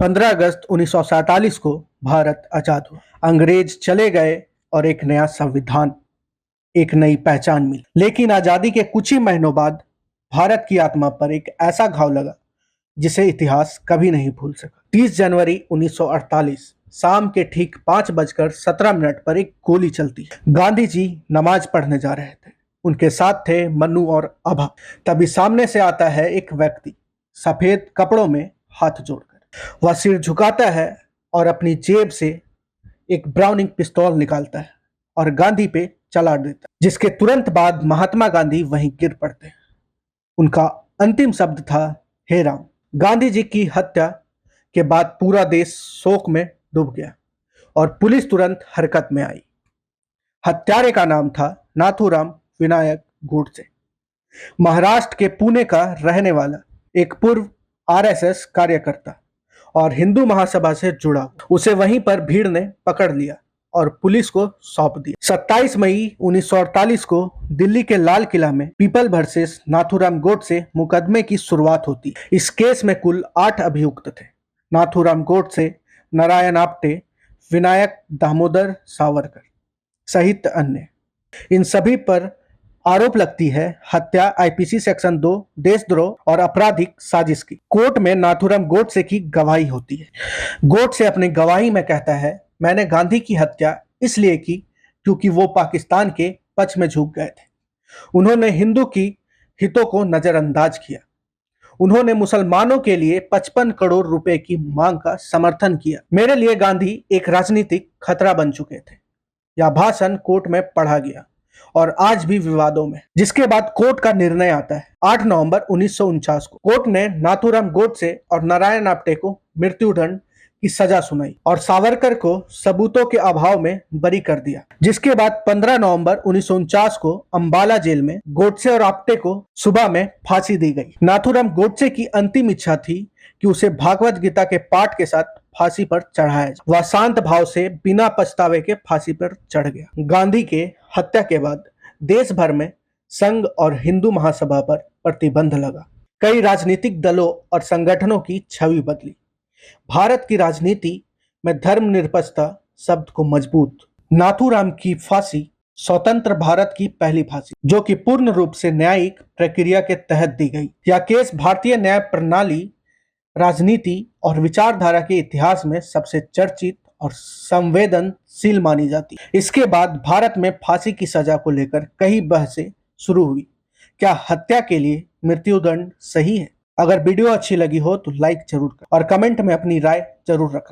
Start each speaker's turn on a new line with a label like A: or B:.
A: 15 अगस्त 1947 को भारत आजाद हुआ। अंग्रेज चले गए और एक नया संविधान, एक नई पहचान मिली। लेकिन आजादी के कुछ ही महीनों बाद भारत की आत्मा पर एक ऐसा घाव लगा जिसे इतिहास कभी नहीं भूल सका। 30 जनवरी 1948 शाम के ठीक 5:17 पर एक गोली चलती है। गांधी जी नमाज पढ़ने जा रहे थे। उनके साथ थे मन्नू और अभा। तभी सामने से आता है एक व्यक्ति, सफेद कपड़ों में, हाथ जोड़कर। वह सिर झुकाता है और अपनी जेब से एक ब्राउनिंग पिस्तौल निकालता है और गांधी पे चला देता है, जिसके तुरंत बाद महात्मा गांधी वहीं गिर पड़ते हैं। उनका अंतिम शब्द था, हे राम। गांधी जी की हत्या के बाद पूरा देश शोक में डूब गया और पुलिस तुरंत हरकत में आई। हत्यारे का नाम था नाथूराम विनायक गोडसे। महाराष्ट्र के पुणे का रहने वाला एक पूर्व आरएसएस कार्यकर्ता और हिंदू महासभा से जुड़ा। उसे वहीं पर भीड़ ने पकड़ लिया और पुलिस को सौंप दिया। 27 मई 1948 को दिल्ली के लाल किला में पीपल वर्सेस नाथूराम गोडसे मुकदमे की शुरुआत होती। इस केस में कुल 8 अभियुक्त थे। नाथूराम गोडसे, नारायण आप्टे, विनायक दामोदर सावरकर सहित अन्य। इन सभी पर आरोप लगती है हत्या, आईपीसी सेक्शन 2, देशद्रोह और आपराधिक साजिश की। कोर्ट में नाथूराम गोडसे की गवाही होती है। गोडसे अपनी गवाही में कहता है, मैंने गांधी की हत्या इसलिए की क्योंकि वो पाकिस्तान के पक्ष में झुक गए थे। उन्होंने हिंदू की हितों को नजरअंदाज किया। उन्होंने मुसलमानों के लिए 55 करोड़ रुपए की मांग का समर्थन किया। मेरे लिए गांधी एक राजनीतिक खतरा बन चुके थे। यह भाषण कोर्ट में पढ़ा गया और आज भी विवादों में। जिसके बाद कोर्ट का निर्णय आता है। 8 नवंबर 1949 को कोर्ट ने नाथूराम गोडसे और नारायण आप्टे को मृत्युदंड की सजा सुनाई और सावरकर को सबूतों के अभाव में बरी कर दिया। जिसके बाद 15 नवंबर 1949 को अंबाला जेल में गोडसे और आप्टे को सुबह में फांसी दी गई। नाथूराम गोडसे की अंतिम इच्छा थी कि उसे भागवत गीता के पाठ के साथ फांसी पर चढ़ाया जाए। वह शांत भाव से बिना पछतावे के फांसी पर चढ़ गया। गांधी के हत्या के बाद देश भर में संघ और हिंदू महासभा पर प्रतिबंध लगा। कई राजनीतिक दलों और संगठनों की छवि बदली। भारत की राजनीति में धर्मनिरपेक्षता शब्द को मजबूत। नाथूराम की फांसी स्वतंत्र भारत की पहली फांसी, जो कि पूर्ण रूप से न्यायिक प्रक्रिया के तहत दी गई। यह केस भारतीय न्याय प्रणाली, राजनीति और विचारधारा के इतिहास में सबसे चर्चित और संवेदनशील मानी जाती है। इसके बाद भारत में फांसी की सजा को लेकर कई बहसें शुरू हुई। क्या हत्या के लिए मृत्युदंड सही है? अगर वीडियो अच्छी लगी हो तो लाइक जरूर करें और कमेंट में अपनी राय जरूर रखें।